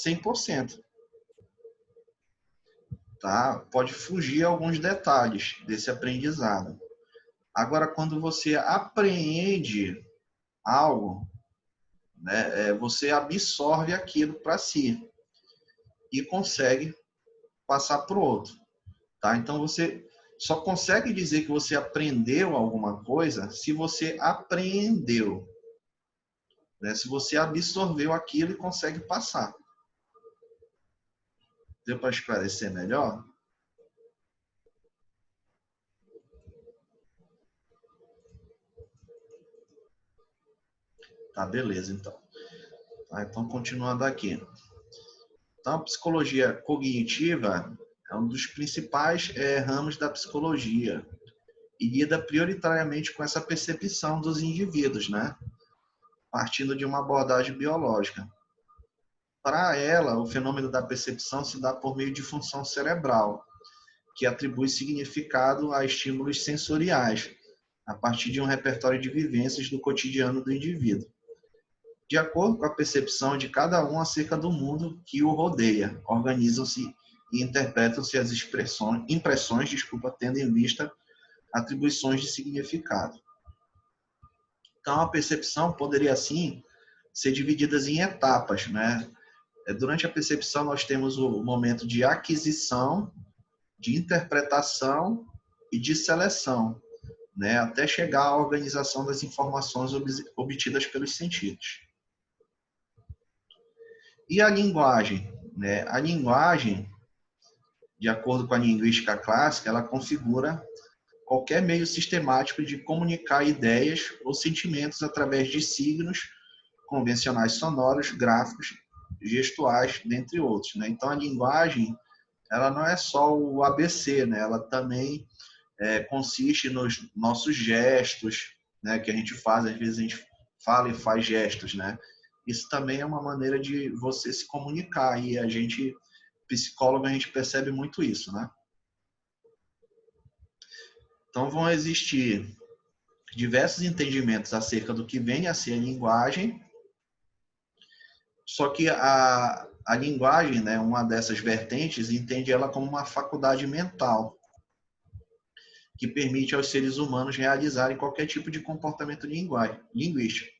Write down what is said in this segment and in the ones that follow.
100%. Tá? Pode fugir alguns detalhes desse aprendizado. Agora, quando você apreende algo, né, você absorve aquilo para si e consegue passar para o outro. Tá? Então, você só consegue dizer que você aprendeu alguma coisa se você apreendeu. Né? Se você absorveu aquilo e consegue passar. Deu para esclarecer melhor? Tá, beleza, então. Tá, então, continuando aqui. Então, a psicologia cognitiva é um dos principais ramos da psicologia e lida prioritariamente com essa percepção dos indivíduos, né? Partindo de uma abordagem biológica. Para ela, o fenômeno da percepção se dá por meio de função cerebral, que atribui significado a estímulos sensoriais, a partir de um repertório de vivências do cotidiano do indivíduo, de acordo com a percepção de cada um acerca do mundo que o rodeia. Organizam-se e interpretam-se as impressões, tendo em vista atribuições de significado. Então, a percepção poderia, assim, ser dividida em etapas, né? Durante a percepção, nós temos o momento de aquisição, de interpretação e de seleção, né? Até chegar à organização das informações obtidas pelos sentidos. E a linguagem? Né? A linguagem, de acordo com a linguística clássica, ela configura qualquer meio sistemático de comunicar ideias ou sentimentos através de signos convencionais sonoros, gráficos, gestuais, dentre outros. Né? Então, a linguagem, ela não é só o ABC, né? Ela também consiste nos nossos gestos, né? Que a gente faz, às vezes a gente fala e faz gestos, né? Isso também é uma maneira de você se comunicar e a gente, psicólogo, a gente percebe muito isso, né? Então, vão existir diversos entendimentos acerca do que vem a ser a linguagem, só que a linguagem, né, uma dessas vertentes, entende ela como uma faculdade mental que permite aos seres humanos realizarem qualquer tipo de comportamento linguístico.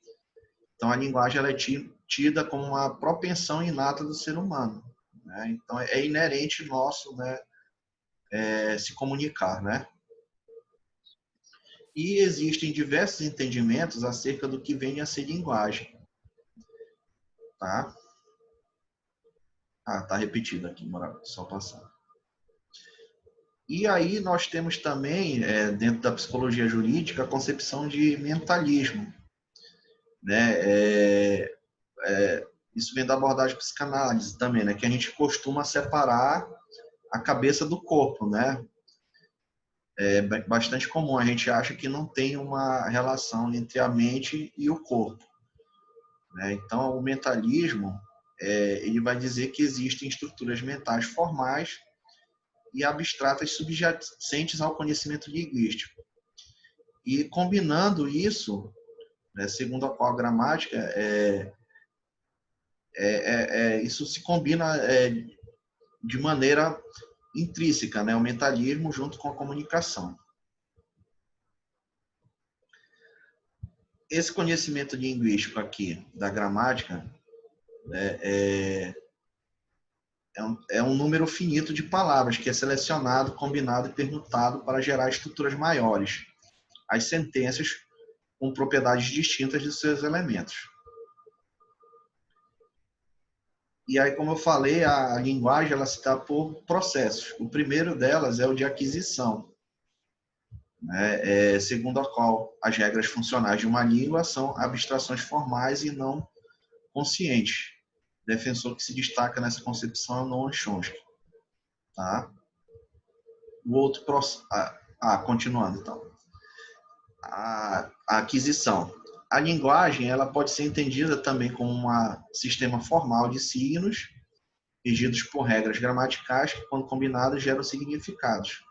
Então, a linguagem ela é tida como uma propensão inata do ser humano. Né? Então, é inerente nosso, né, se comunicar, né? E existem diversos entendimentos acerca do que vem a ser linguagem. Tá? Ah, tá repetido aqui, só passar. E aí nós temos também, dentro da psicologia jurídica, a concepção de mentalismo. Né? Isso vem da abordagem psicanálise também, né? Que a gente costuma separar a cabeça do corpo, né? É bastante comum, a gente acha que não tem uma relação entre a mente e o corpo. Né? Então, o mentalismo, ele vai dizer que existem estruturas mentais formais e abstratas subjacentes ao conhecimento linguístico. E combinando isso, né, segundo a qual a gramática, isso se combina de maneira intrínseca, né, o mentalismo junto com a comunicação. Esse conhecimento linguístico aqui da gramática é um número finito de palavras que é selecionado, combinado e permutado para gerar estruturas maiores, as sentenças com propriedades distintas de seus elementos. E aí, como eu falei, a linguagem ela se dá por processos. O primeiro delas é o de aquisição, né? Segundo a qual as regras funcionais de uma língua são abstrações formais e não conscientes. Defensor que se destaca nessa concepção é o Noam Chomsky. Tá? O outro continuando então. A aquisição. A linguagem ela pode ser entendida também como um sistema formal de signos regidos por regras gramaticais que, quando combinados, geram significados.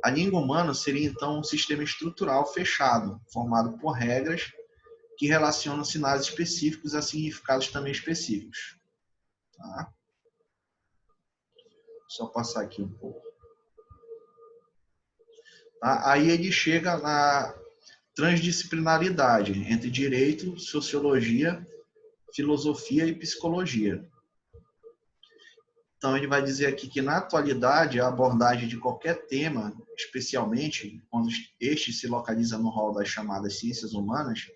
A língua humana seria, então, um sistema estrutural fechado, formado por regras que relacionam sinais específicos a significados também específicos. Só passar aqui um pouco. Tá? Aí ele chega na transdisciplinaridade entre direito, sociologia, filosofia e psicologia. Então, ele vai dizer aqui que, na atualidade, a abordagem de qualquer tema, especialmente quando este se localiza no rol das chamadas ciências humanas,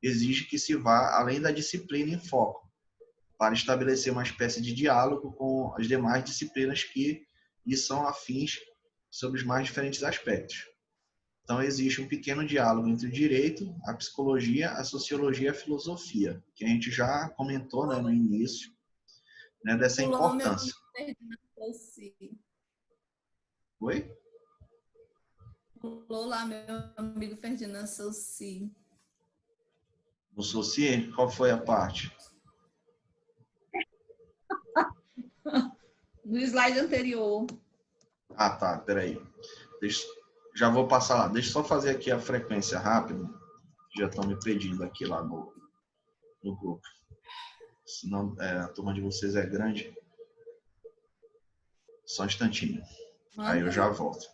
exige que se vá além da disciplina em foco, para estabelecer uma espécie de diálogo com as demais disciplinas que lhe são afins sobre os mais diferentes aspectos. Então, existe um pequeno diálogo entre o direito, a psicologia, a sociologia e a filosofia, que a gente já comentou, né, no início, né, dessa Pulou meu importância. amigo Ferdinand Sauci. Oi? Pulou lá meu amigo Ferdinand Sauci. No Soci, qual foi a parte? No slide anterior. Ah, tá, peraí. Já vou passar lá. Deixa eu só fazer aqui a frequência rápida. Já estão me pedindo aqui lá no grupo. Senão a turma de vocês é grande. Só um instantinho. Aí eu já volto.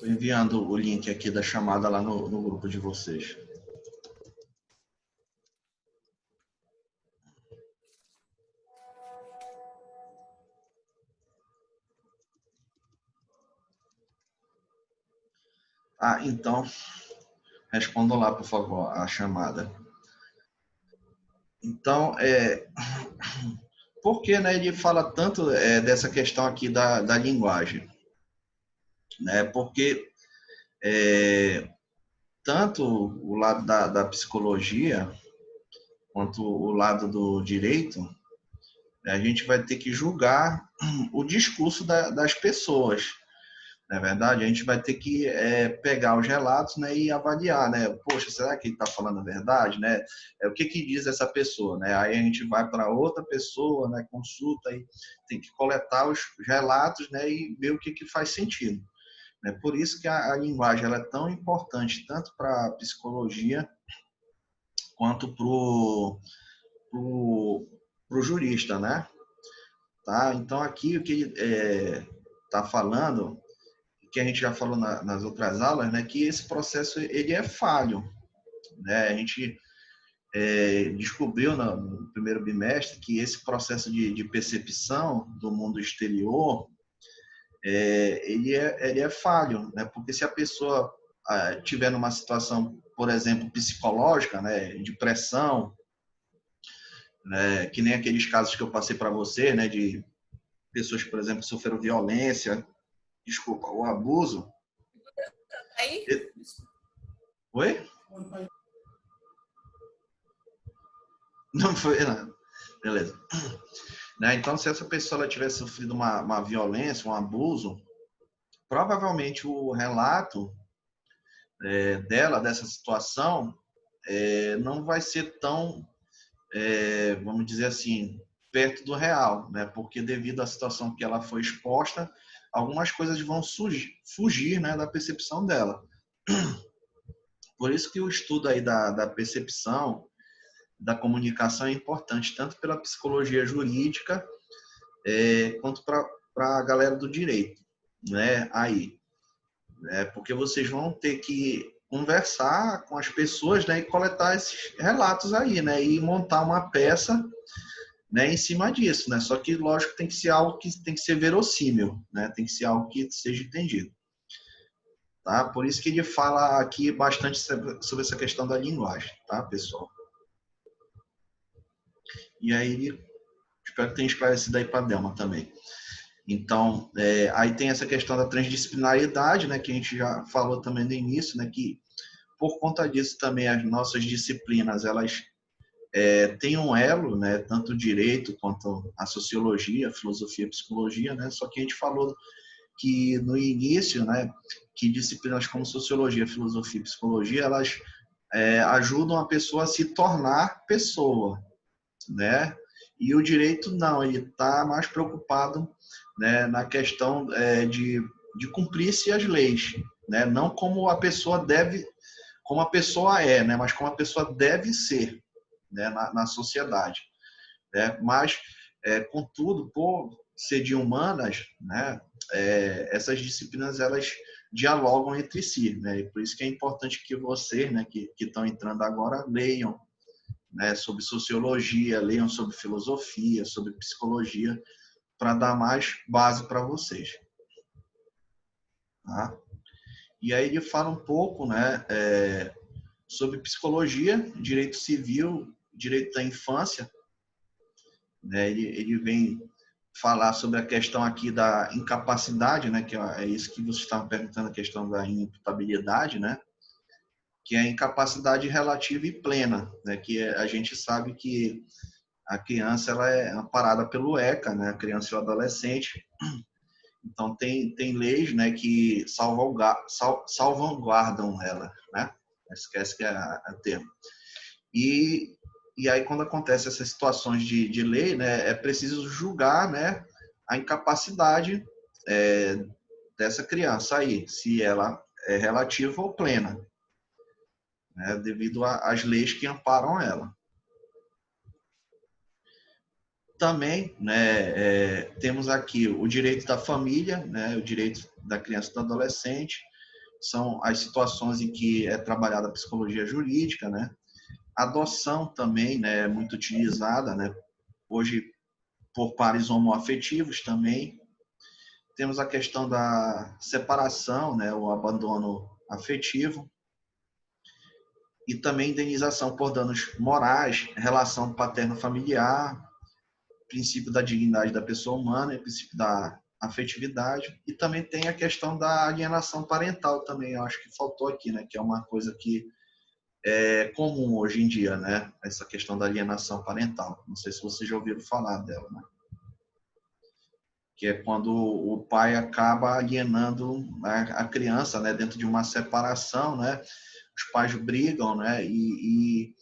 Estou enviando o link aqui da chamada lá no grupo de vocês. Ah, então, respondam lá, por favor, a chamada. Então, por que, né, ele fala tanto dessa questão aqui da linguagem? Né? Porque tanto o lado da psicologia quanto o lado do direito, a gente vai ter que julgar o discurso das pessoas. Não é verdade? A gente vai ter que pegar os relatos, né, e avaliar, né? Poxa, será que ele está falando a verdade, né? O que diz essa pessoa, né? Aí a gente vai para outra pessoa, né, consulta e tem que coletar os relatos, né, e ver o que faz sentido. Né? Por isso que a linguagem ela é tão importante tanto para a psicologia quanto para o jurista, né? Tá? Então aqui o que ele está falando, que a gente já falou nas outras aulas, né, que esse processo ele é falho, né? A gente descobriu no primeiro bimestre que esse processo de percepção do mundo exterior ele é falho, né? Porque se a pessoa tiver numa situação, por exemplo, psicológica, né, de pressão, né, que nem aqueles casos que eu passei para você, né, de pessoas que, por exemplo, sofreram violência, desculpa, o abuso. Aí? Oi? Não foi nada. Beleza. Né? Então, se essa pessoa ela tiver sofrido uma violência, um abuso, provavelmente o relato dela, dessa situação, não vai ser tão, vamos dizer assim, perto do real, né? Porque devido à situação que ela foi exposta, algumas coisas vão fugir, né, da percepção dela. Por isso que o estudo aí da percepção, da comunicação é importante, tanto pela psicologia jurídica, quanto para a galera do direito, né? Aí, porque vocês vão ter que conversar com as pessoas, né, e coletar esses relatos aí, né, e montar uma peça, né, em cima disso, né? Só que lógico tem que ser algo que tem que ser verossímil, né? Tem que ser algo que seja entendido, tá? Por isso que ele fala aqui bastante sobre essa questão da linguagem, tá, pessoal? E aí, espero que tenha esclarecido aí para a Delma também. Então, aí tem essa questão da transdisciplinaridade, né, que a gente já falou também no início, né, que por conta disso também as nossas disciplinas, elas têm um elo, né, tanto o direito quanto a sociologia, a filosofia, a psicologia, né, só que a gente falou que no início, né, que disciplinas como sociologia, filosofia e psicologia, elas ajudam a pessoa a se tornar pessoa, né? E o direito não, ele está mais preocupado, né, na questão de cumprir-se as leis, né? Não como a pessoa deve, como a pessoa é, né? Mas como a pessoa deve ser, né, na sociedade, né? Mas, contudo, por ser de humanas, né, essas disciplinas elas dialogam entre si, né? E por isso que é importante que vocês, né, que estão entrando agora, leiam, né, sobre sociologia, leiam sobre filosofia, sobre psicologia, para dar mais base para vocês. Tá? E aí ele fala um pouco, né, sobre psicologia, direito civil, direito da infância, né? Ele vem falar sobre a questão aqui da incapacidade, né, que é isso que você estava perguntando, a questão da imputabilidade, né, que é a incapacidade relativa e plena, né, que a gente sabe que a criança ela é amparada pelo ECA, né, a criança e o adolescente. Então tem leis, né, que salvaguardam ela, né? Esquece que é o termo. E aí, quando acontecem essas situações de lei, né, é preciso julgar, né, a incapacidade dessa criança aí, se ela é relativa ou plena, né, devido às leis que amparam ela. Também, né, temos aqui o direito da família, né, o direito da criança e do adolescente, são as situações em que é trabalhada a psicologia jurídica, né, adoção também, né, é muito utilizada, né, hoje por pares homoafetivos também. Temos a questão da separação, né, o abandono afetivo, e também indenização por danos morais, relação paterno-familiar, princípio da dignidade da pessoa humana e princípio da afetividade. E também tem a questão da alienação parental também, eu acho que faltou aqui, né, que é uma coisa que é comum hoje em dia, né, essa questão da alienação parental. Não sei se vocês já ouviram falar dela, né? Que é quando o pai acaba alienando, né, a criança, né, dentro de uma separação, né, os pais brigam, né, e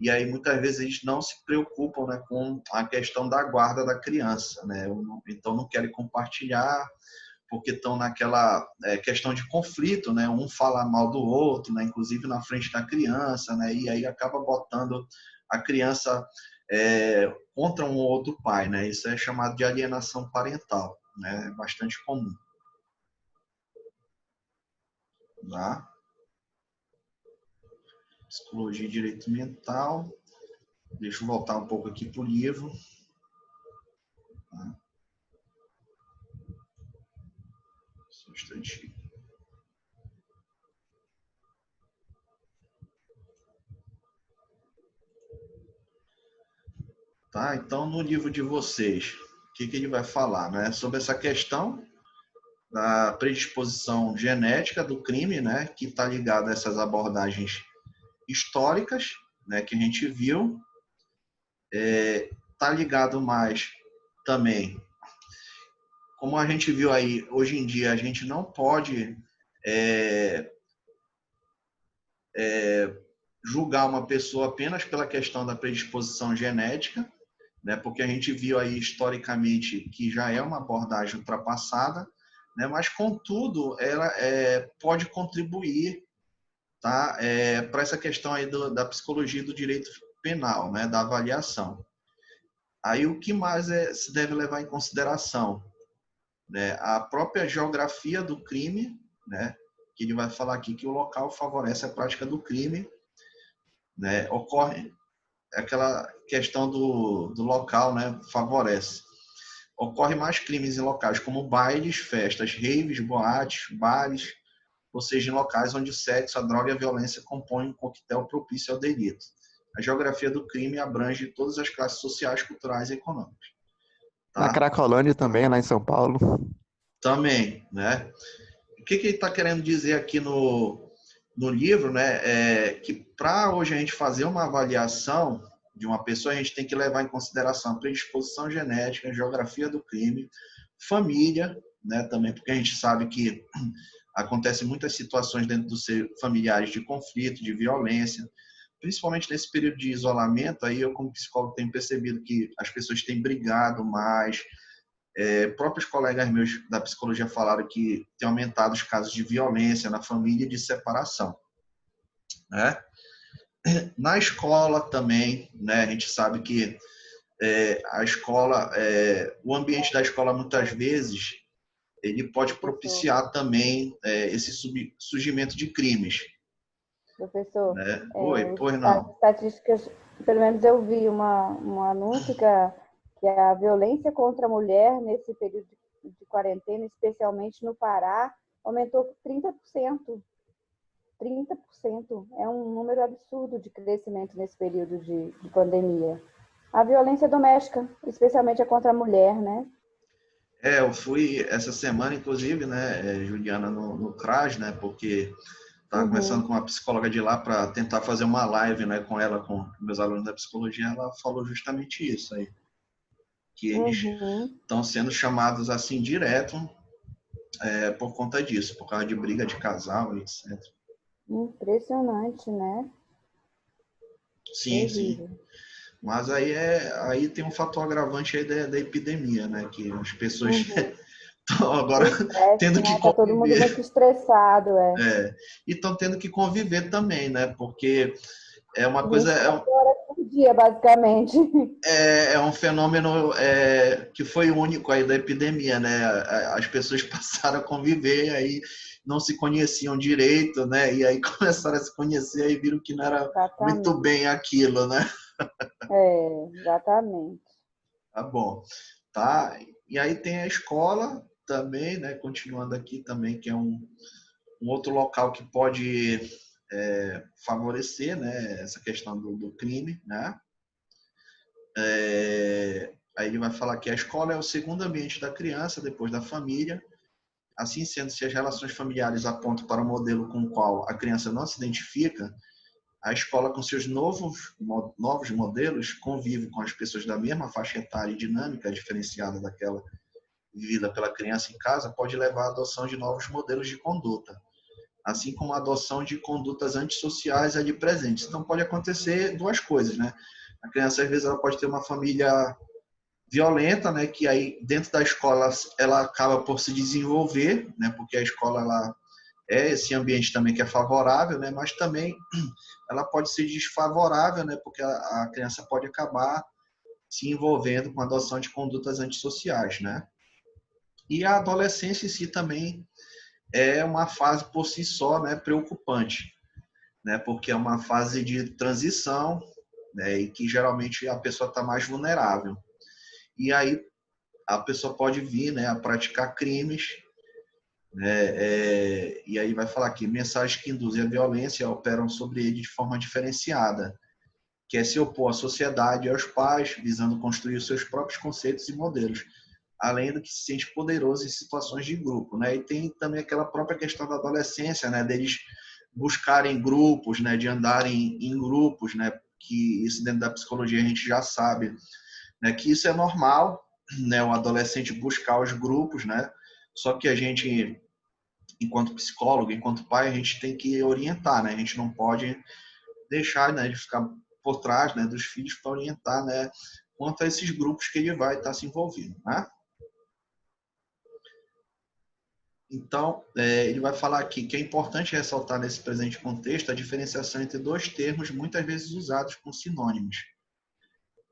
aí muitas vezes eles não se preocupam, né, com a questão da guarda da criança, né, então não querem compartilhar porque estão naquela questão de conflito, né, um fala mal do outro, né, inclusive na frente da criança, né, e aí acaba botando a criança contra um ou outro pai, né? Isso é chamado de alienação parental, né? É bastante comum. Tá? Psicologia e direito mental. Deixa eu voltar um pouco aqui para o livro. Tá? Só um instantinho. Tá? Então, no livro de vocês, o que ele vai falar, né? Sobre essa questão da predisposição genética do crime, né? Que está ligada a essas abordagens históricas, né? Que a gente viu. Está ligado mais também, como a gente viu aí, hoje em dia a gente não pode julgar uma pessoa apenas pela questão da predisposição genética, né? Porque a gente viu aí historicamente que já é uma abordagem ultrapassada, né? Mas contudo ela pode contribuir, tá? Para essa questão aí da psicologia do direito penal, né? Da avaliação. Aí o que mais se deve levar em consideração? Né? A própria geografia do crime, né? Que ele vai falar aqui que o local favorece a prática do crime, né? Ocorre aquela questão do local, né? Favorece. Ocorre mais crimes em locais como bailes, festas, raves, boates, bares, ou seja, em locais onde o sexo, a droga e a violência compõem um coquetel propício ao delito. a geografia do crime abrange todas as classes sociais, culturais e econômicas. Na Tá? Cracolândia também, lá em São Paulo. Também, né? O que ele está querendo dizer aqui no livro, né? É que para hoje a gente fazer uma avaliação de uma pessoa, a gente tem que levar em consideração a predisposição genética, a geografia do crime, família, né? Também porque a gente sabe que acontecem muitas situações dentro dos familiares de conflito, de violência, principalmente nesse período de isolamento. Aí eu, como psicólogo, tenho percebido que as pessoas têm brigado mais. Próprios colegas meus da psicologia falaram que tem aumentado os casos de violência na família e de separação, né? Na escola também, né? A gente sabe que a escola, o ambiente da escola muitas vezes ele pode propiciar também esse surgimento de crimes. Professor, Né? Oi, pois as não. estatísticas, pelo menos eu vi um anúncio que a violência contra a mulher nesse período de quarentena, especialmente no Pará, aumentou 30%. 30%. É um número absurdo de crescimento nesse período de pandemia. A violência doméstica, especialmente a contra a mulher, né? Eu fui essa semana, inclusive, né, Juliana, no CRAS, né, porque estava conversando com uma psicóloga de lá para tentar fazer uma live, né, com ela, com meus alunos da psicologia. Ela falou justamente isso aí, que eles estão sendo chamados assim direto por conta disso, por causa de briga de casal, etc. Impressionante, né? Sim, sim. Mas aí tem um fator agravante aí da epidemia, né, que as pessoas estão agora tendo que né? Tá todo mundo muito estressado, e estão tendo que conviver também, né, porque é uma 24 horas por dia, basicamente. É um fenômeno que foi único aí da epidemia, né? As pessoas passaram a conviver, aí não se conheciam direito, né? E aí começaram a se conhecer e viram que não era muito bem aquilo, né? Exatamente. Tá bom. Tá? E aí tem a escola também, né? Continuando aqui também, que é um outro local que pode favorecer, né? Essa questão do crime, né? Aí ele vai falar que a escola é o segundo ambiente da criança, depois da família. Assim sendo, se as relações familiares apontam para o modelo com o qual a criança não se identifica, a escola, com seus novos modelos, convive com as pessoas da mesma faixa etária e dinâmica diferenciada daquela vivida pela criança em casa, pode levar à adoção de novos modelos de conduta, assim como a adoção de condutas antissociais ali presentes. Então, pode acontecer duas coisas, né? A criança, às vezes, ela pode ter uma família violenta, né, que aí dentro da escola ela acaba por se desenvolver, né, porque a escola ela é esse ambiente também que é favorável, né, mas também ela pode ser desfavorável, né, porque a criança pode acabar se envolvendo com a adoção de condutas antissociais, né. E a adolescência em si também é uma fase por si só, né, preocupante, né, porque é uma fase de transição, né, e que geralmente a pessoa está mais vulnerável. E aí a pessoa pode vir, né, a praticar crimes, né, e aí vai falar aqui, mensagens que induzem a violência operam sobre ele de forma diferenciada, que é se opor à sociedade e aos pais, visando construir os seus próprios conceitos e modelos, além do que se sente poderoso em situações de grupo, né? E tem também aquela própria questão da adolescência, né, deles buscarem grupos, né, de andarem em grupos, né, que isso dentro da psicologia a gente já sabe, né, que isso é normal, né, o adolescente buscar os grupos, né? Só que a gente, enquanto psicólogo, enquanto pai, a gente tem que orientar, né? A gente não pode deixar, né, de ficar por trás, né, dos filhos para orientar, né, quanto a esses grupos que ele vai estar se envolvendo, né? Então, ele vai falar aqui que é importante ressaltar nesse presente contexto a diferenciação entre dois termos muitas vezes usados com sinônimos,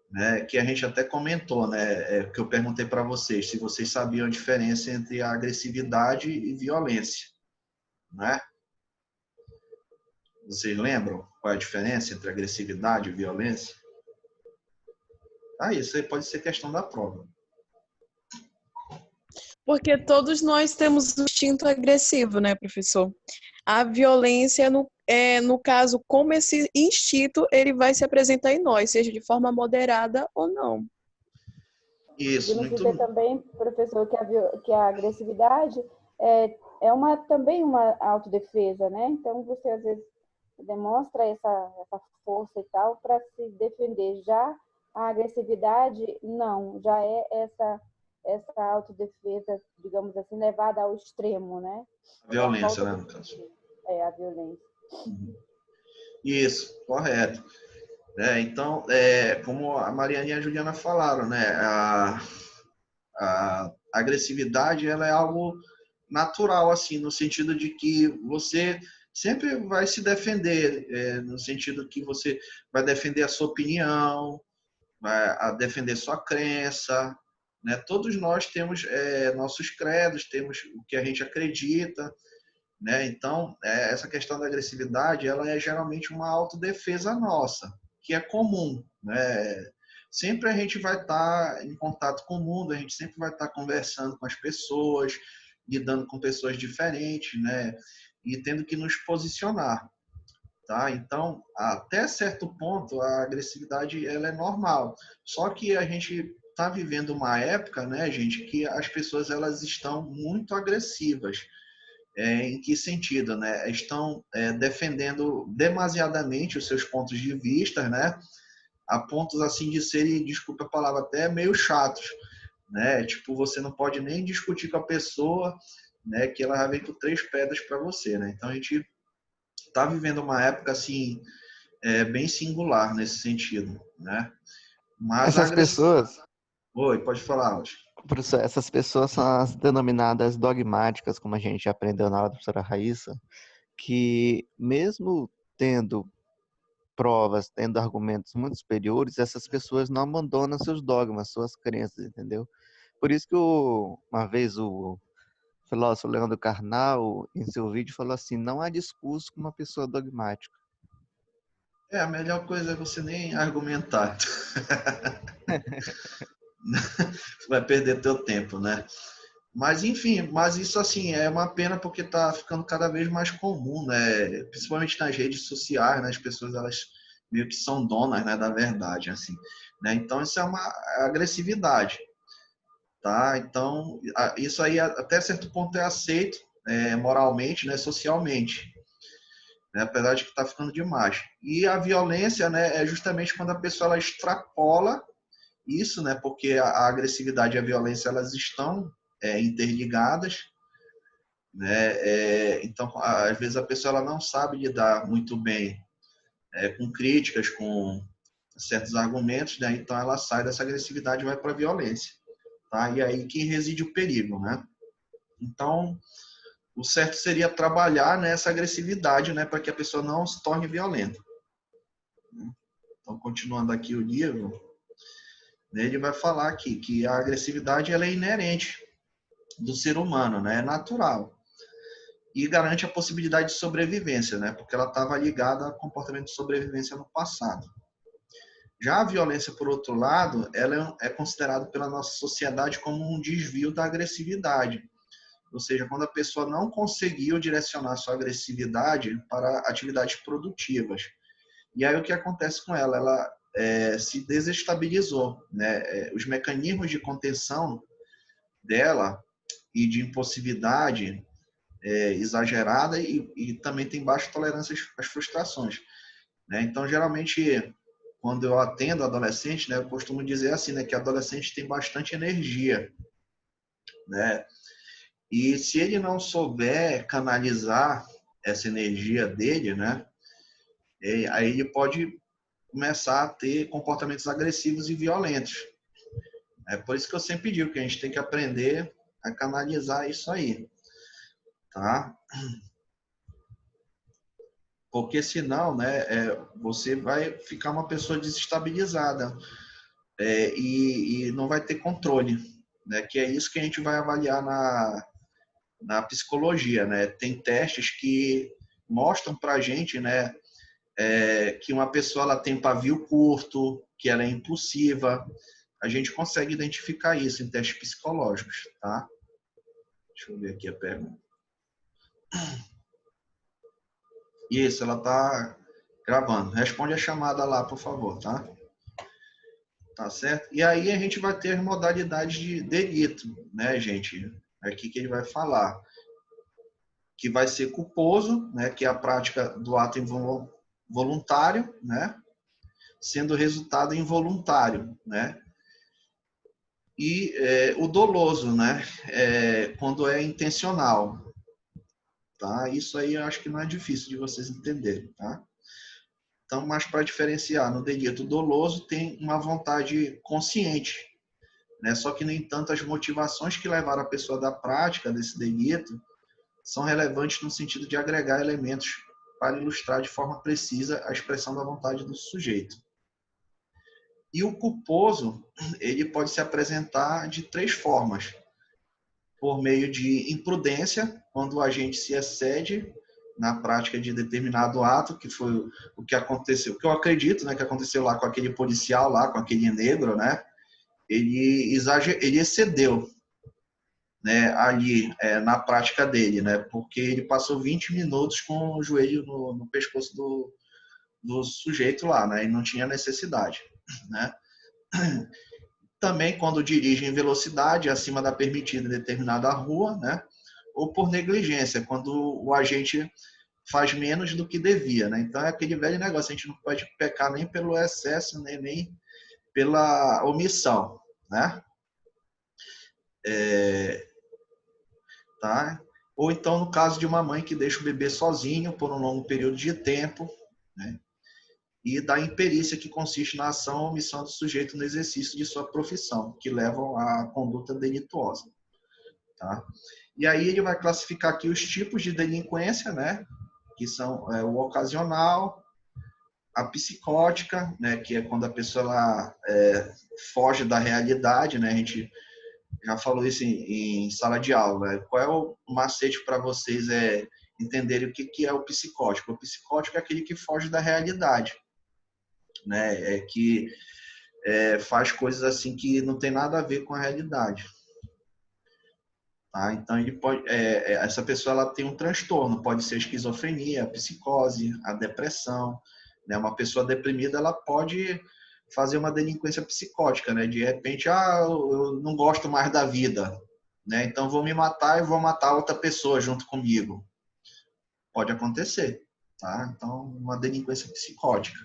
né, que a gente até comentou, né, que eu perguntei para vocês se vocês sabiam a diferença entre a agressividade e violência, né? Vocês lembram qual é a diferença entre agressividade e violência? Isso aí pode ser questão da prova. Porque todos nós temos um instinto agressivo, né, professor? a violência, no caso, como esse instinto ele vai se apresentar em nós, seja de forma moderada ou não. Isso, Podemos muito. dizer também, professor, que a agressividade é também uma autodefesa, né? Então, você às vezes demonstra essa força e tal para se defender. Já a agressividade, não, já é essa autodefesa, digamos assim, levada ao extremo, né? A violência, né, no caso. A violência. Isso, correto. Então, como a Mariana e a Juliana falaram, né, a agressividade ela é algo natural, assim, no sentido de que você sempre vai se defender, no sentido que você vai defender a sua opinião, vai defender sua crença, né? Todos nós temos nossos credos, temos o que a gente acredita, né? Então, essa questão da agressividade, ela é geralmente uma autodefesa nossa, que é comum, né? Sempre a gente vai estar em contato com o mundo, a gente sempre vai estar conversando com as pessoas, lidando com pessoas diferentes, né? E tendo que nos posicionar, tá? Então, até certo ponto, a agressividade ela é normal. Só que a gente está vivendo uma época, né, gente, que as pessoas elas estão muito agressivas. Em que sentido, né? Estão defendendo demasiadamente os seus pontos de vista, né? A pontos assim de serem, desculpa a palavra, até meio chatos, né? Tipo, você não pode nem discutir com a pessoa, né? Que ela já vem com 3 pedras para você, né? Então a gente está vivendo uma época assim bem singular nesse sentido, né? Mas a Essas pessoas, Oi, pode falar, Alves. professor, essas pessoas são as denominadas dogmáticas, como a gente aprendeu na aula da professora Raíssa, que mesmo tendo provas, tendo argumentos muito superiores, essas pessoas não abandonam seus dogmas, suas crenças, entendeu? Por isso que uma vez o filósofo Leandro Carnal, em seu vídeo, falou assim, não há discurso com uma pessoa dogmática. A melhor coisa é você nem argumentar. Você vai perder teu tempo, né? Mas enfim, mas isso assim é uma pena porque está ficando cada vez mais comum, né? Principalmente nas redes sociais, né? As pessoas elas meio que são donas, né, da verdade, assim, né? Então isso é uma agressividade, tá? Então isso aí até certo ponto é aceito moralmente, né, socialmente, né? Apesar de que está ficando demais. E a violência, né, é justamente quando a pessoa ela extrapola isso, né? Porque a agressividade e a violência elas estão interligadas, né? Então, às vezes a pessoa ela não sabe lidar muito bem com críticas, com certos argumentos, né? Então ela sai dessa agressividade e vai para a violência, tá? E aí que reside o perigo, né? Então, o certo seria trabalhar nessa agressividade, né? Para que a pessoa não se torne violenta. Então, continuando aqui o livro, ele vai falar aqui que a agressividade ela é inerente do ser humano, né? É natural. E garante a possibilidade de sobrevivência, né? Porque ela estava ligada a comportamento de sobrevivência no passado. Já a violência, por outro lado, ela é considerada pela nossa sociedade como um desvio da agressividade. Ou seja, quando a pessoa não conseguiu direcionar sua agressividade para atividades produtivas. E aí o que acontece com ela? Ela se desestabilizou, né? Os mecanismos de contenção dela e de impulsividade exagerada e também tem baixa tolerância às frustrações, né? Então, geralmente, quando eu atendo adolescente, né, eu costumo dizer assim, né, que adolescente tem bastante energia, né? E se ele não souber canalizar essa energia dele, né, aí ele pode começar a ter comportamentos agressivos e violentos. É por isso que eu sempre digo que a gente tem que aprender a canalizar isso aí, tá? Porque senão, né, você vai ficar uma pessoa desestabilizada e não vai ter controle, né? Que é isso que a gente vai avaliar na psicologia, né? Tem testes que mostram para a gente, né, que uma pessoa ela tem pavio curto, que ela é impulsiva. A gente consegue identificar isso em testes psicológicos, tá? Deixa eu ver aqui a pergunta. Isso, ela está gravando. Responde a chamada lá, por favor, tá? Tá certo? E aí a gente vai ter as modalidades de delito, né, gente? Aqui que ele vai falar. Que vai ser culposo, né, que é a prática do ato involuntário, né, sendo resultado involuntário, né, e o doloso, né, quando é intencional, tá? Isso aí eu acho que não é difícil de vocês entenderem, tá? Então, mas para diferenciar, no delito doloso tem uma vontade consciente, né? Só que, no entanto, as motivações que levaram a pessoa da prática desse delito são relevantes no sentido de agregar elementos para ilustrar de forma precisa a expressão da vontade do sujeito. E o culposo, ele pode se apresentar de três formas. Por meio de imprudência, quando o agente se excede na prática de determinado ato, que foi o que aconteceu, o que eu acredito, né, que aconteceu lá com aquele policial lá, com aquele negro, né? Ele excedeu, né, ali na prática dele, né, porque ele passou 20 minutos com o joelho no pescoço do sujeito lá, né, e não tinha necessidade, né. Também quando dirige em velocidade acima da permitida em determinada rua, né, ou por negligência, quando o agente faz menos do que devia, né. Então é aquele velho negócio, a gente não pode pecar nem pelo excesso, nem pela omissão, né. Tá? Ou então no caso de uma mãe que deixa o bebê sozinho por um longo período de tempo, né? E da imperícia que consiste na ação ou omissão do sujeito no exercício de sua profissão, que levam à conduta delituosa, tá? E aí ele vai classificar aqui os tipos de delinquência, né? Que são o ocasional, a psicótica, né? Que é quando a pessoa ela, foge da realidade, né? A gente já falou isso em sala de aula. Qual é o macete para vocês entenderem o que é o psicótico? O psicótico é aquele que foge da realidade, né? Que faz coisas assim que não tem nada a ver com a realidade. Tá? Então ele pode, essa pessoa ela tem um transtorno, pode ser a esquizofrenia, a psicose, a depressão, né? Uma pessoa deprimida ela pode fazer uma delinquência psicótica, né? De repente, eu não gosto mais da vida, né? Então vou me matar e vou matar outra pessoa junto comigo. Pode acontecer, tá? Então uma delinquência psicótica,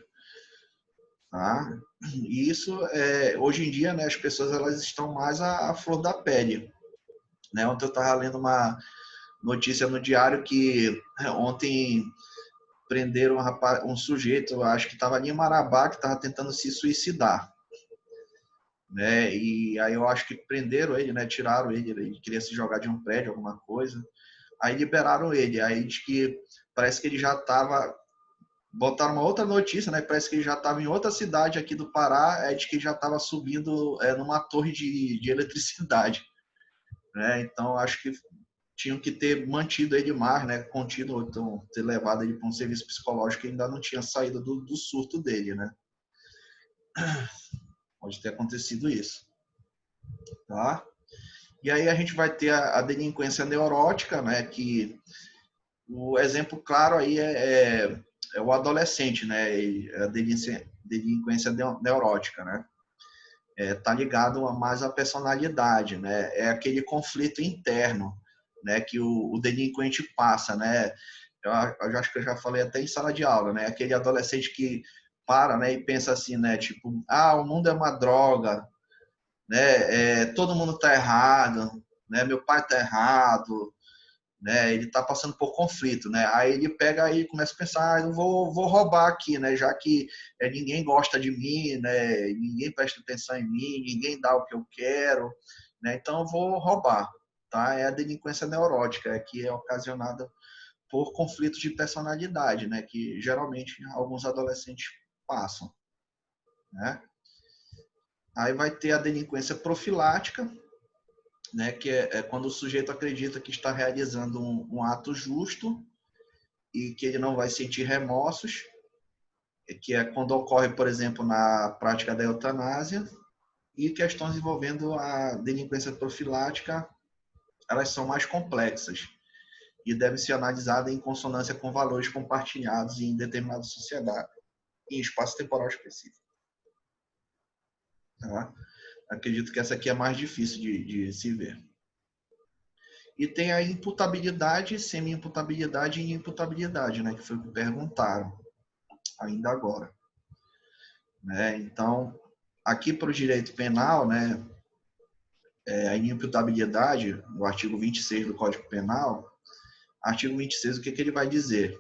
tá? E isso hoje em dia, né? As pessoas elas estão mais à flor da pele, né? Ontem eu estava lendo uma notícia no diário que ontem prenderam um sujeito, acho que estava ali em Marabá, que estava tentando se suicidar, né? E aí eu acho que prenderam ele, né? Tiraram ele queria se jogar de um prédio, alguma coisa. Aí liberaram ele. Aí diz que parece que ele já estava. Botaram uma outra notícia, né? Parece que ele já estava em outra cidade aqui do Pará. Aí diz que ele já estava subindo numa torre de eletricidade, né? Então acho que tinham que ter mantido ele mais, né? Contido, ou então ter levado ele para um serviço psicológico que ainda não tinha saído do surto dele, né? Pode ter acontecido isso, tá? E aí a gente vai ter a delinquência neurótica, né? Que o exemplo claro aí é o adolescente, né? A delinquência neurótica, né? Tá ligado mais à personalidade, né? É aquele conflito interno, né? Que o delinquente passa, né? Eu acho que eu já falei até em sala de aula, né? Aquele adolescente que para, né? E pensa assim, né? Tipo, o mundo é uma droga, né? Todo mundo tá errado, né? Meu pai tá errado, né? Ele tá passando por conflito, né? Aí ele pega e começa a pensar, eu vou roubar aqui, né? Já que ninguém gosta de mim, né? Ninguém presta atenção em mim, ninguém dá o que eu quero, né? Então eu vou roubar, tá? É a delinquência neurótica, que é ocasionada por conflitos de personalidade, né? Que geralmente alguns adolescentes passam, né? Aí vai ter a delinquência profilática, né, que é quando o sujeito acredita que está realizando um ato justo e que ele não vai sentir remorsos, que é quando ocorre, por exemplo, na prática da eutanásia, e questões envolvendo a delinquência profilática, elas são mais complexas. e deve ser analisada em consonância com valores compartilhados em determinada sociedade, em espaço temporal específico. Tá? Acredito que essa aqui é mais difícil de se ver. E tem a imputabilidade, semi-imputabilidade e imputabilidade, né, que foi o que perguntaram ainda agora. Né? Então, aqui para o direito penal, né, a inimputabilidade, no artigo 26 do Código Penal, artigo 26, o que ele vai dizer?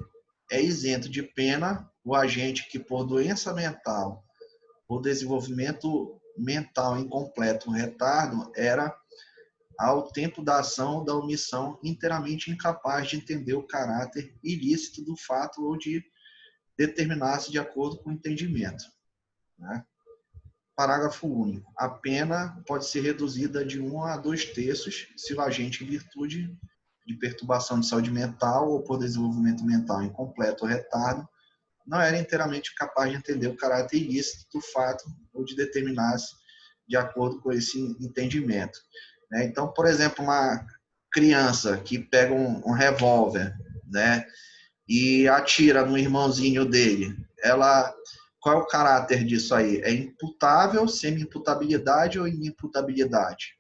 É isento de pena o agente que, por doença mental ou desenvolvimento mental incompleto, um retardo, era, ao tempo da ação ou da omissão, inteiramente incapaz de entender o caráter ilícito do fato ou de determinar-se de acordo com o entendimento. Né? Parágrafo único. A pena pode ser reduzida de 1 a 2 terços se o agente, em virtude de perturbação de saúde mental ou por desenvolvimento mental incompleto ou retardo, não era inteiramente capaz de entender o caráter ilícito do fato ou de determinar-se de acordo com esse entendimento. Então, por exemplo, uma criança que pega um revólver, né, e atira no irmãozinho dele, qual é o caráter disso aí? É imputável, semi-imputabilidade ou inimputabilidade?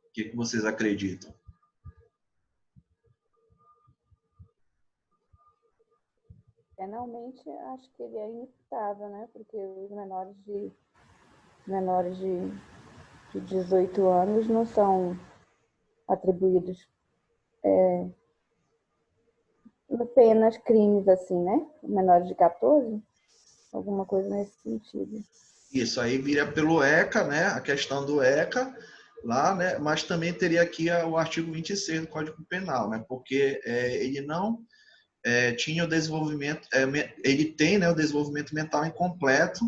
O que vocês acreditam? Penalmente, acho que ele é imputável, né? Porque os menores de 18 anos não são atribuídos penas, crimes assim, né? Menores de 14, alguma coisa nesse sentido. Isso aí vira pelo ECA, né? A questão do ECA lá, né? Mas também teria aqui o artigo 26 do Código Penal, né? Porque ele não tinha o desenvolvimento, ele tem, né, o desenvolvimento mental incompleto,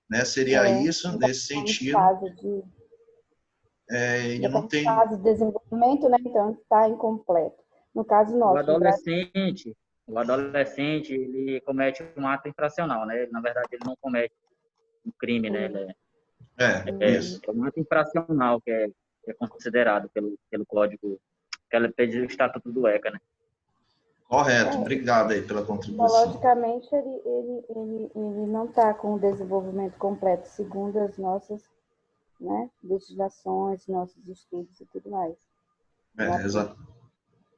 né? Seria isso, nesse sentido. Ele não tem fase de desenvolvimento, né? Então está incompleto. No caso nosso, o adolescente, ele comete um ato infracional, né? Na verdade, ele não comete um crime, né? Isso. É um ato infracional que é considerado pelo Código, pelo Estatuto do ECA, né? Correto, obrigado aí pela contribuição. Logicamente, ele não está com o desenvolvimento completo, segundo as nossas, né, legislações, nossos estudos e tudo mais.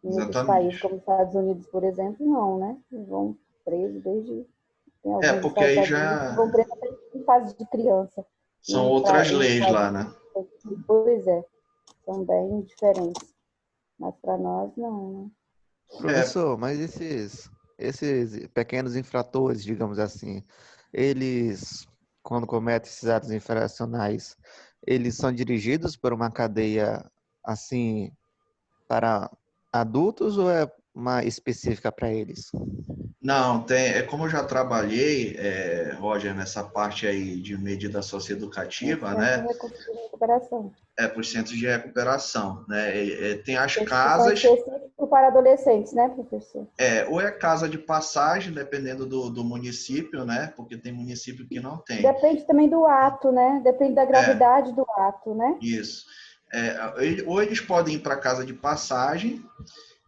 Em outros países, como os Estados Unidos, por exemplo, não, né? Eles vão presos desde... Tem alguns porque aí já... vão presos em fase de criança. São outras leis lá, né? Pois é, são bem diferentes. Mas para nós, não, né? Professor, mas esses pequenos infratores, digamos assim, eles, quando cometem esses atos infracionais, eles são dirigidos por uma cadeia, assim, para adultos ou é uma específica para eles? Não, como eu já trabalhei, Roger, nessa parte aí de medida socioeducativa, né? Para os centros de recuperação, né? Tem as casas... Específico para adolescentes, né, professor? Ou é casa de passagem, dependendo do município, né? Porque tem município que não tem. Depende também do ato, né? Depende da gravidade do ato, né? Isso. Ou eles podem ir para casa de passagem,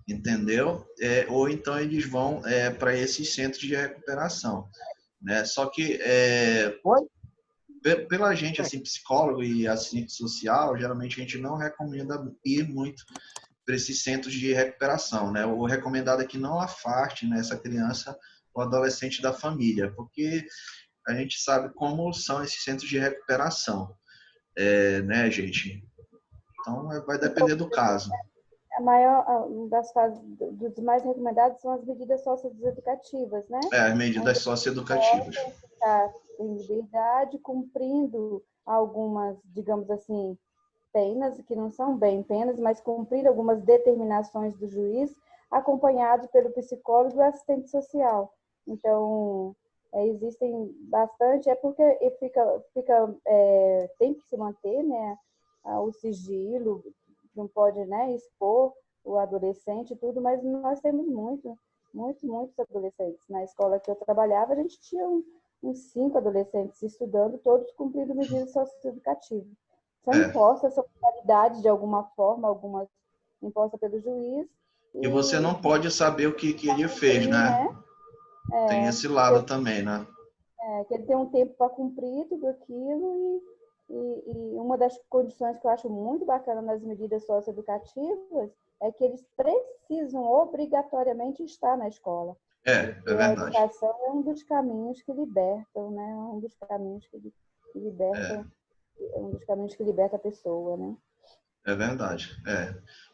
entendeu? Ou então eles vão para esses centros de recuperação, né? Só que pela gente, assim, psicólogo e assistente social, geralmente a gente não recomenda ir muito para esses centros de recuperação, né? O recomendado é que não afaste, né, essa criança ou adolescente da família, porque a gente sabe como são esses centros de recuperação, né, gente? Então, vai depender do caso. Das fases, dos mais recomendados são as medidas socioeducativas, né? As medidas socioeducativas. Ficar em liberdade, cumprindo algumas, digamos assim, penas, que não são bem penas, mas cumprir algumas determinações do juiz, acompanhado pelo psicólogo e assistente social. Então, existem bastante, porque tem que se manter, né, o sigilo, não pode, né, expor o adolescente e tudo, mas nós temos muitos adolescentes. Na escola que eu trabalhava, a gente tinha uns 5 adolescentes estudando, todos cumprindo medidas socioeducativas. São impostas, são penalidades de alguma forma, algumas imposta pelo juiz. E você não pode saber o que ele fez, né? Tem esse lado também, né? Que ele tem um tempo para cumprir tudo aquilo e uma das condições que eu acho muito bacana nas medidas socioeducativas é que eles precisam obrigatoriamente estar na escola. É Porque a verdade. educação é um dos caminhos que libertam, né? Um dos caminhos que libertam, é um dos caminhos que liberta a pessoa, né? É verdade.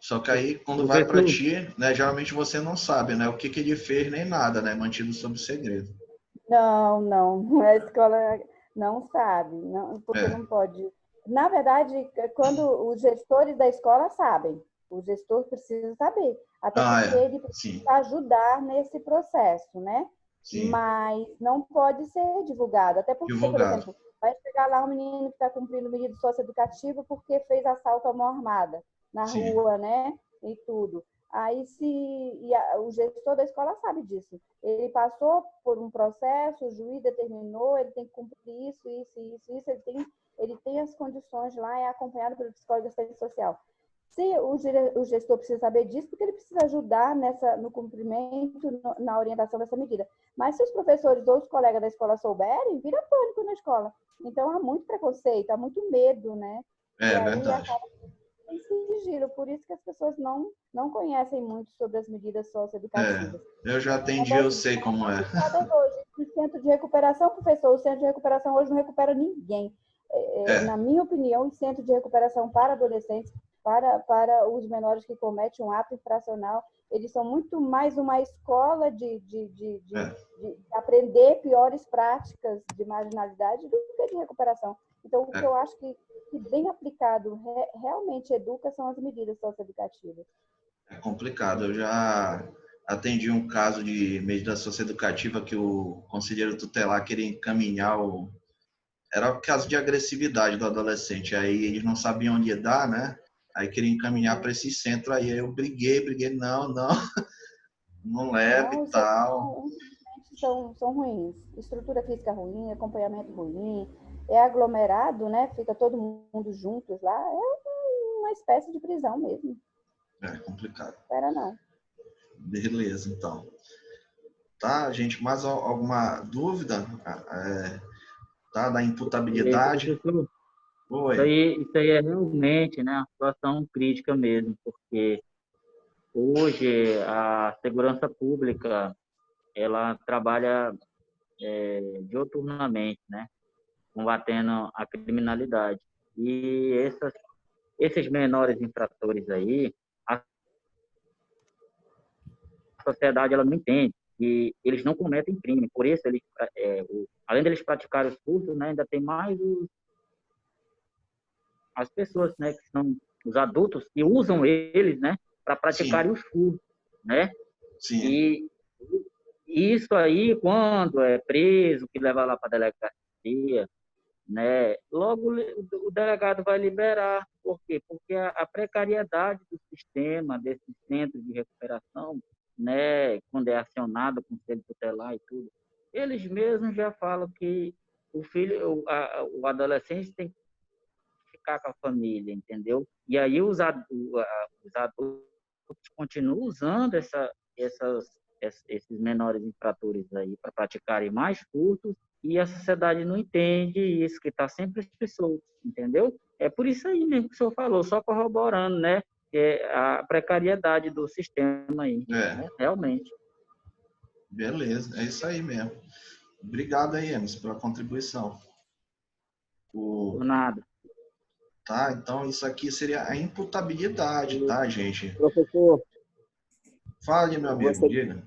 Só que aí, quando vai para ti, né, geralmente você não sabe, né, o que ele fez nem nada, né, mantido sob segredo. Não. A escola não sabe, não, porque não pode. Na verdade, quando os gestores da escola sabem, o gestor precisa saber, até porque ele precisa ajudar nesse processo, né? Sim. Mas não pode ser divulgado, até porque, por exemplo, vai chegar lá um menino que está cumprindo medida socioeducativa porque fez assalto à mão armada na rua, né? E tudo. Aí, o gestor da escola sabe disso. Ele passou por um processo, o juiz determinou, ele tem que cumprir isso. Ele tem as condições lá, é acompanhado pelo psicólogo de assistência social. Se o gestor precisa saber disso, porque ele precisa ajudar no cumprimento, na orientação dessa medida. Mas se os professores ou os colegas da escola souberem, vira pânico na escola. Então, há muito preconceito, há muito medo, né? É verdade. Sigilo, por isso que as pessoas não conhecem muito sobre as medidas socioeducativas. Eu já atendi, eu sei como é. Hoje, o centro de recuperação, professor, o centro de recuperação hoje não recupera ninguém. Na minha opinião, o centro de recuperação para adolescentes, para os menores que cometem um ato infracional, eles são muito mais uma escola de aprender piores práticas de marginalidade do que de recuperação. Então, o que eu acho que bem aplicado realmente educa são as medidas socioeducativas. É complicado. Eu já atendi um caso de medida socioeducativa que o conselheiro tutelar queria encaminhar Era um caso de agressividade do adolescente. Aí eles não sabiam onde dar, né? Aí queria encaminhar para esse centro. Aí eu briguei, não leva e tal. São ruins. Estrutura física ruim, acompanhamento ruim, é aglomerado, né? Fica todo mundo juntos lá. É uma espécie de prisão mesmo. É complicado. Espera não. Beleza, então. Tá, gente, mais alguma dúvida? Tá, da imputabilidade? Oi. Isso aí é realmente, né, uma situação crítica mesmo, porque hoje a segurança pública ela trabalha diuturnamente, né, combatendo a criminalidade. E esses menores infratores aí, a sociedade ela não entende que eles não cometem crime. Por isso, além deles praticarem os furtos, né, ainda tem mais as pessoas, né, que são os adultos que usam eles, né, para praticarem os furtos, né? Sim. E isso aí, quando é preso, que leva lá para a delegacia, né, logo o delegado vai liberar. Por quê? Porque a precariedade do sistema, desses centros de recuperação, né, quando é acionado o conselho tutelar e tudo, eles mesmos já falam que o adolescente tem que ficar com a família, entendeu? E aí os adultos continuam usando esses menores infratores aí para praticarem mais furtos e a sociedade não entende isso, que está sempre solto, entendeu? É por isso aí mesmo que o senhor falou, só corroborando, né? A precariedade do sistema aí, né? Realmente. Beleza, é isso aí mesmo. Obrigado aí, Emerson, pela contribuição. Por nada. Tá, então isso aqui seria a imputabilidade, tá, gente? Professor. Fale, meu amigo, diga.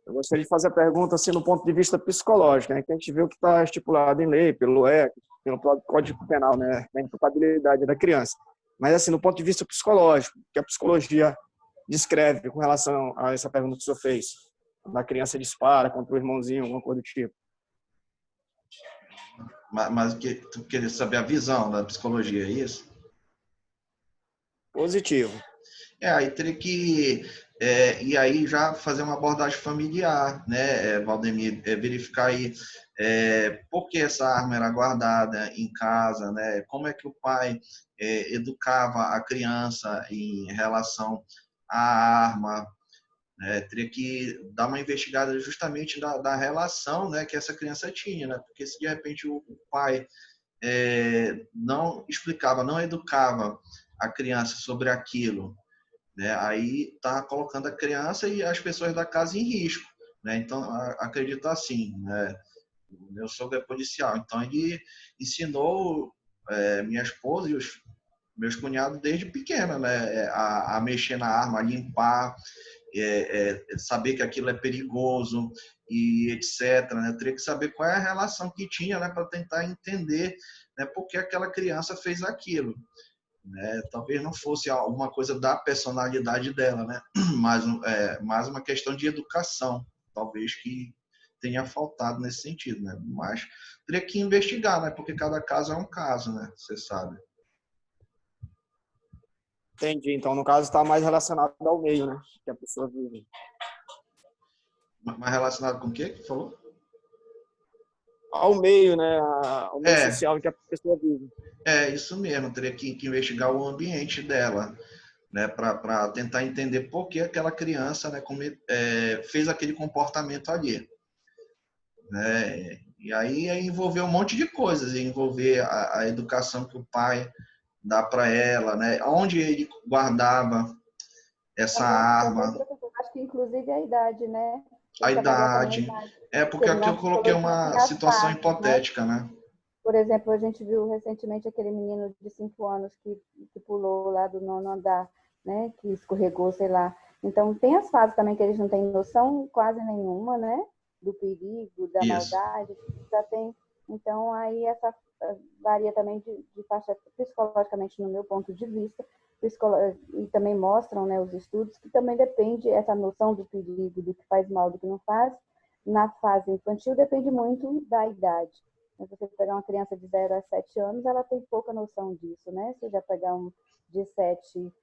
Eu gostaria de fazer a pergunta assim, no ponto de vista psicológico, né? Que a gente vê o que está estipulado em lei, pelo ECA, pelo Código Penal, né? A imputabilidade da criança. Mas, assim, no ponto de vista psicológico, que a psicologia descreve com relação a essa pergunta que o senhor fez, quando a criança dispara contra o irmãozinho, alguma coisa do tipo. Mas tu queria saber a visão da psicologia, é isso? Positivo. Aí teria que e aí já fazer uma abordagem familiar, né, Valdemir, verificar aí por que essa arma era guardada em casa, né, como é que o pai educava a criança em relação à arma, né? Teria que dar uma investigada justamente da relação, né, que essa criança tinha, né? Porque se de repente o pai não explicava, não educava a criança sobre aquilo, né? Aí está colocando a criança e as pessoas da casa em risco, né? Então, acredito assim, né? O meu sogro é policial, então ele ensinou minha esposa e os meus cunhados desde pequena, né? A mexer na arma, a limpar, saber que aquilo é perigoso e etc. Né? Eu teria que saber qual é a relação que tinha, né, para tentar entender, né, por que aquela criança fez aquilo. Né? Talvez não fosse alguma coisa da personalidade dela, né? Mas mais uma questão de educação, talvez que tenha faltado nesse sentido, né? Mas teria que investigar, né? Porque cada caso é um caso, né? Você sabe. Entendi. Então, no caso, está mais relacionado ao meio, né? Que a pessoa vive. Mas relacionado com o quê que falou? Ao meio, né? Ao meio É. social em que a pessoa vive. Isso mesmo. Teria que investigar o ambiente dela, né? Para tentar entender por que aquela criança, né, fez aquele comportamento ali. Né? E aí envolver um monte de coisas, envolver a educação que o pai dá para ela, né? Onde ele guardava essa arma, acho que inclusive a idade, né? a idade. Porque aqui eu coloquei uma situação hipotética, né? Por exemplo, a gente viu recentemente aquele menino de 5 anos que pulou lá do 9º andar, né? Que escorregou, sei lá. Então, tem as fases também que eles não têm noção quase nenhuma, né? Do perigo, da maldade, já tem. Então, aí essa varia também de faixa psicologicamente, no meu ponto de vista, e também mostram, né, os estudos, que também depende, essa noção do perigo, do que faz mal, do que não faz, na fase infantil, depende muito da idade. Se você pegar uma criança de 0 a 7 anos, ela tem pouca noção disso, né? Se já pegar um de 7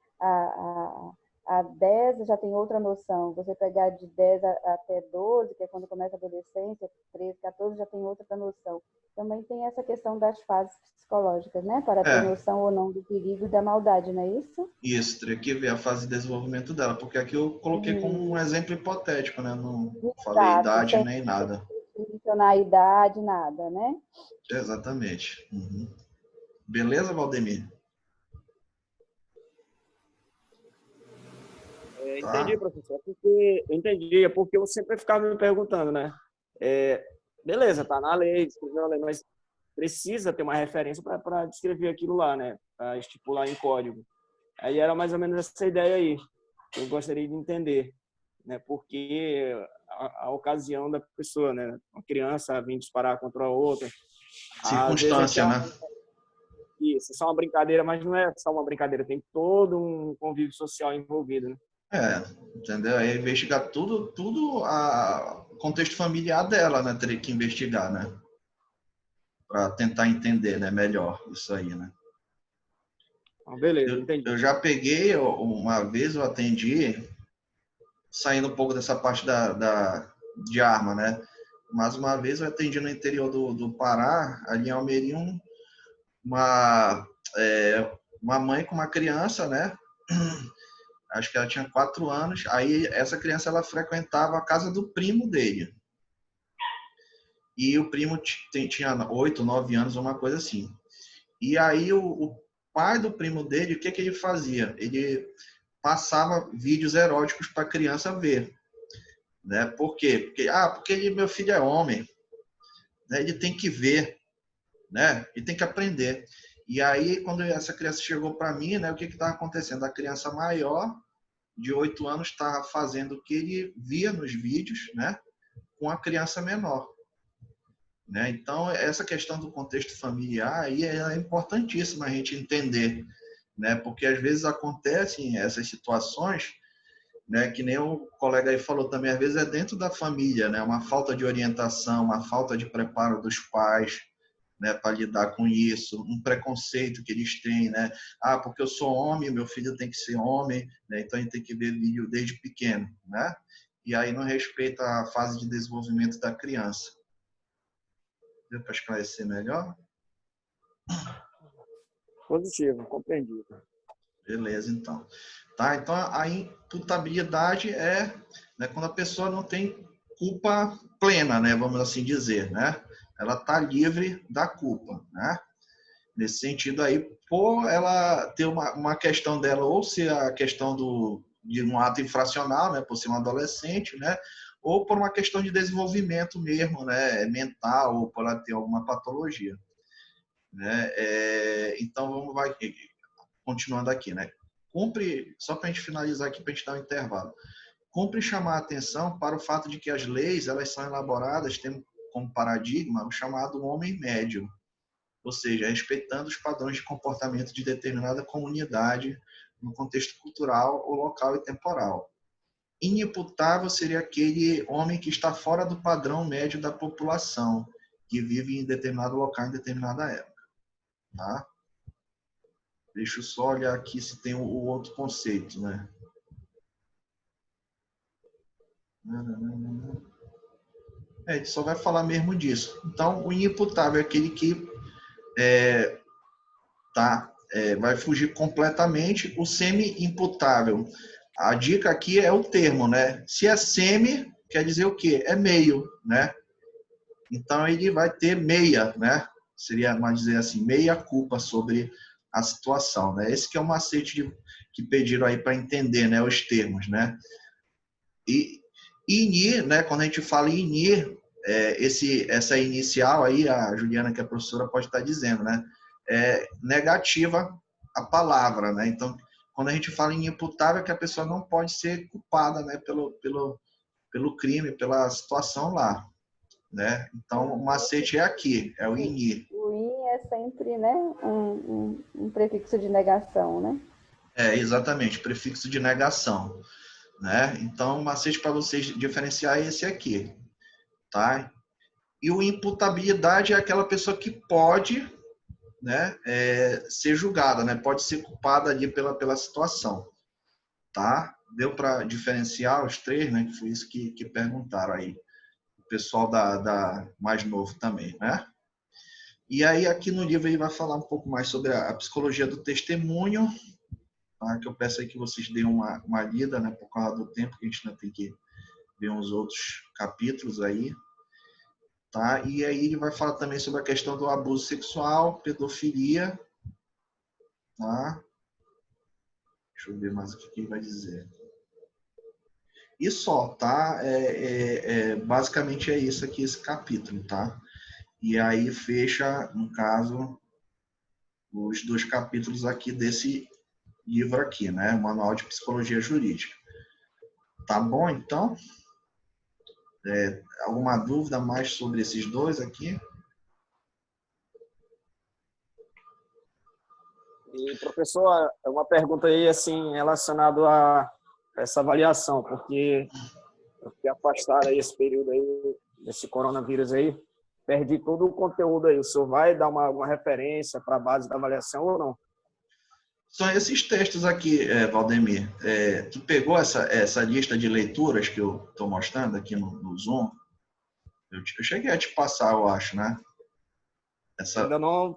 a 10, já tem outra noção. Você pegar de 10 até 12, que é quando começa a adolescência, 13, 14, já tem outra noção. Também tem essa questão das fases psicológicas, né? Para ter noção ou não do perigo e da maldade, não é isso? Isso, teria que ver a fase de desenvolvimento dela, porque aqui eu coloquei como um exemplo hipotético, né? Não falei idade nem nada. Mencionar a idade, nada, né? Exatamente. Uhum. Beleza, Valdemir? Entendi, professor. Eu entendi, porque eu sempre ficava me perguntando, né? Beleza, tá na lei, escreveu a lei, mas precisa ter uma referência para descrever aquilo lá, né? Para estipular em código. Aí era mais ou menos essa ideia aí, que eu gostaria de entender, né? Porque a ocasião da pessoa, né? Uma criança vir disparar contra a outra. Circunstância, né? Isso, é só uma brincadeira, mas não é só uma brincadeira, tem todo um convívio social envolvido, né? Entendeu? Aí investigar tudo o contexto familiar dela, né? Teria que investigar, né? Para tentar entender, né, melhor isso aí, né? Beleza, entendi. Eu já peguei, uma vez eu atendi, saindo um pouco dessa parte de arma, né? Mais uma vez eu atendi no interior do Pará, ali em Almeirim, uma mãe com uma criança, né? Acho que ela tinha 4 anos. Aí essa criança ela frequentava a casa do primo dele. E o primo tinha 8, 9 anos, uma coisa assim. E aí o pai do primo dele, o que ele fazia? Ele passava vídeos eróticos para a criança ver. Né? Por quê? Porque meu filho é homem. Né? Ele tem que ver. Né? Ele tem que aprender. E aí, quando essa criança chegou para mim, né, o que estava acontecendo? A criança maior, de 8 anos, estava fazendo o que ele via nos vídeos, né, com a criança menor. Né? Então, essa questão do contexto familiar aí é importantíssima a gente entender, né? Porque às vezes acontecem essas situações, né, que nem o colega aí falou também, às vezes é dentro da família, né, uma falta de orientação, uma falta de preparo dos pais, né, para lidar com isso, um preconceito que eles têm, né? Porque eu sou homem, meu filho tem que ser homem, né? Então ele tem que ver vídeo desde pequeno, né? E aí não respeita a fase de desenvolvimento da criança. Deu para esclarecer melhor? Positivo, compreendido. Beleza, então. Tá, então a imputabilidade é, né, quando a pessoa não tem culpa plena, né, vamos assim dizer, né? Ela está livre da culpa, né? Nesse sentido aí, por ela ter uma questão dela, ou se a questão de um ato infracional, né, por ser um adolescente, né, ou por uma questão de desenvolvimento mesmo, né, mental, ou por ela ter alguma patologia, né? Então, vai continuando aqui, né? Cumpre, só para a gente finalizar aqui, para a gente dar um intervalo, cumpre chamar a atenção para o fato de que as leis, elas são elaboradas tendo como paradigma o chamado homem médio, ou seja, respeitando os padrões de comportamento de determinada comunidade no contexto cultural ou local e temporal. Inimputável seria aquele homem que está fora do padrão médio da população, que vive em determinado local em determinada época. Tá? Deixa eu só olhar aqui se tem o outro conceito, né? A gente só vai falar mesmo disso. Então, o inimputável é aquele que vai fugir completamente. O semi-imputável. A dica aqui é o termo, né? Se é semi, quer dizer o quê? É meio, né? Então, ele vai ter meia, né? Seria, vamos dizer assim, meia culpa sobre a situação, né? Esse que é o macete que pediram aí para entender, né? Os termos, né? E INI, né? Quando a gente fala INI, essa inicial aí, a Juliana, que é professora, pode estar dizendo, né? É negativa a palavra, né? Então, quando a gente fala em imputável, é que a pessoa não pode ser culpada, né? Pelo crime, pela situação lá, né? Então, o macete é aqui, é o INI. O IN é sempre, né, um prefixo de negação, né? Exatamente, prefixo de negação, né? Então, o macete para vocês diferenciar é esse aqui, tá? E o imputabilidade é aquela pessoa que pode, né, ser julgada, né? Pode ser culpada ali pela situação, tá? Deu para diferenciar os três, né? Que foi isso que perguntaram aí. O pessoal da mais novo também, né? E aí, aqui no livro, ele vai falar um pouco mais sobre a psicologia do testemunho, tá? Que eu peço aí que vocês deem uma lida, né? Por causa do tempo, que a gente ainda tem que ver uns outros capítulos aí, tá? E aí ele vai falar também sobre a questão do abuso sexual, pedofilia, tá? Deixa eu ver mais o que ele vai dizer. E só, tá? Basicamente é isso aqui, esse capítulo, tá? E aí fecha, no caso, os 2 capítulos aqui desse livro aqui, né? Manual de Psicologia Jurídica. Tá bom, então? Alguma dúvida mais sobre esses 2 aqui? E, professor, uma pergunta aí, assim, relacionada a essa avaliação, porque eu fiquei afastado aí esse período aí, desse coronavírus aí, perdi todo o conteúdo aí. O senhor vai dar uma referência para a base da avaliação ou não? São esses textos aqui, Valdemir. Tu pegou essa lista de leituras que eu estou mostrando aqui no Zoom? Eu cheguei a te passar, eu acho, né? Ainda não,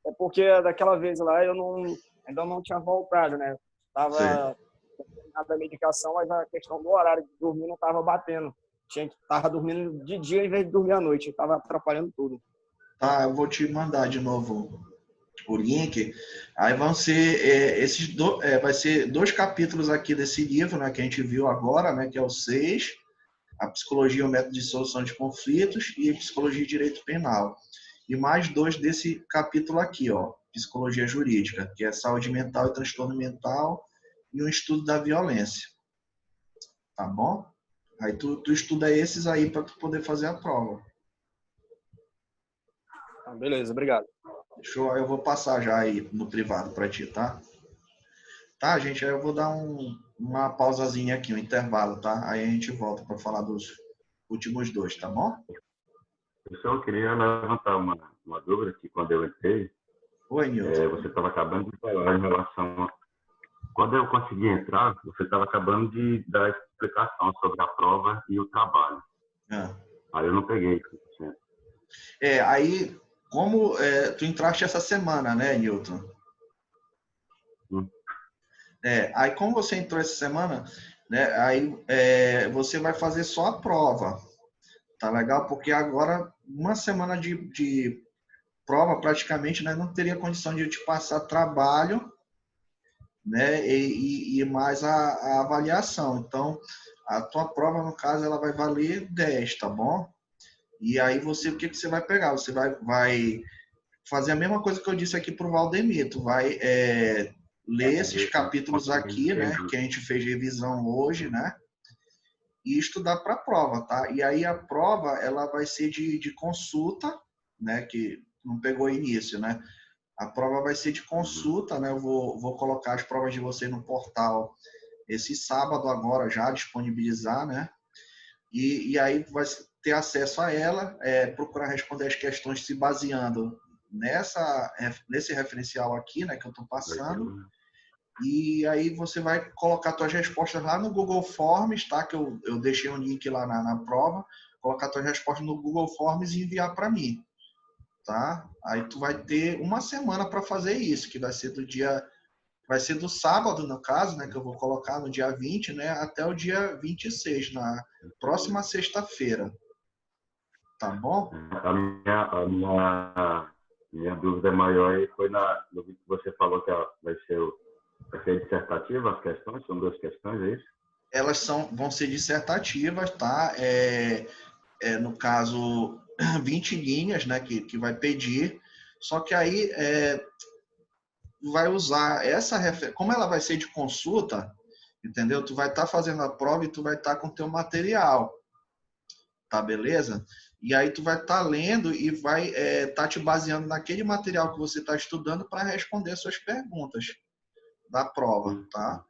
é porque daquela vez lá ainda não tinha voltado, né? Tava da medicação, mas a questão do horário de dormir não estava batendo. Tava dormindo de dia em vez de dormir à noite, estava atrapalhando tudo. Tá, eu vou te mandar de novo o link. Aí vão ser vai ser 2 capítulos aqui desse livro, né, que a gente viu agora, né, que é o 6, a psicologia e o método de solução de conflitos, e a psicologia e direito penal. E mais 2 desse capítulo aqui, ó, psicologia jurídica, que é saúde mental e transtorno mental, e um estudo da violência. Tá bom? Aí tu estuda esses aí para tu poder fazer a prova. Beleza, obrigado. Show, eu vou passar já aí no privado para ti, tá? Tá, gente, aí eu vou dar uma pausazinha aqui, um intervalo, tá? Aí a gente volta para falar dos últimos 2, tá bom? Eu só queria levantar uma dúvida que quando eu entrei, Oi, Nilton. você estava acabando de falar em relação a... Quando eu consegui entrar, você estava acabando de dar explicação sobre a prova e o trabalho. Aí eu não peguei. Aí, como tu entraste essa semana, né, Nilton? Aí como você entrou essa semana, né, aí você vai fazer só a prova, tá legal? Porque agora, uma semana de prova, praticamente, né, não teria condição de te passar trabalho, né, e mais a avaliação. Então, a tua prova, no caso, ela vai valer 10, tá bom? E aí você, o que você vai pegar? Você vai fazer a mesma coisa que eu disse aqui para o Valdemir. Tu vai ler esses capítulos aqui, né, que a gente fez revisão hoje, né, e estudar para a prova, tá? E aí a prova, ela vai ser de consulta, né, que não pegou início, né? A prova vai ser de consulta, né? Eu vou colocar as provas de vocês no portal esse sábado agora já, disponibilizar, né? E aí vai ter acesso a ela, procurar responder as questões se baseando nesse referencial aqui, né, que eu estou passando. E aí você vai colocar suas respostas lá no Google Forms, tá? Que eu deixei um link lá na prova. Colocar suas respostas no Google Forms e enviar para mim, tá? Aí tu vai ter uma semana para fazer isso, que vai ser do sábado, no caso, né, que eu vou colocar no dia 20, né, até o dia 26, na próxima sexta-feira. Tá bom? A minha dúvida maior aí foi no que você falou que vai ser dissertativa as questões, são 2 questões, é isso? Elas vão ser dissertativas, tá? No caso, 20 linhas, né, que vai pedir. Só que aí vai usar essa referência, como ela vai ser de consulta, entendeu? Tu vai estar fazendo a prova e tu vai estar com o teu material, tá beleza? E aí tu vai estar lendo e vai estar te baseando naquele material que você está estudando para responder suas perguntas da prova, tá?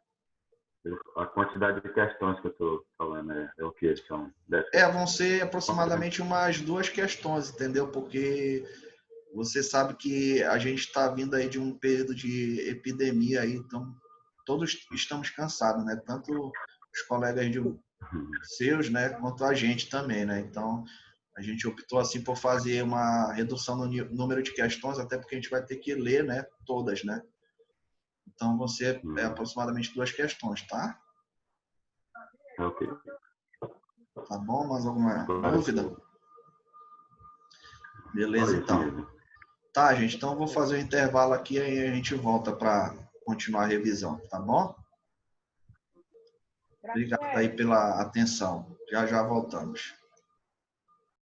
A quantidade de questões que eu estou falando é o que? São 10? Vão ser aproximadamente umas 2 questões, entendeu? Porque você sabe que a gente está vindo aí de um período de epidemia aí, então todos estamos cansados, né? Tanto os colegas seus, né, quanto a gente também, né? Então a gente optou assim por fazer uma redução no número de questões, até porque a gente vai ter que ler, né, todas, né? Então vão ser aproximadamente 2 questões, tá? Ok. Tá bom? Mais alguma dúvida? Beleza, então. Tá, gente, então eu vou fazer um intervalo aqui e aí a gente volta para continuar a revisão, tá bom? Obrigado aí pela atenção. Já voltamos.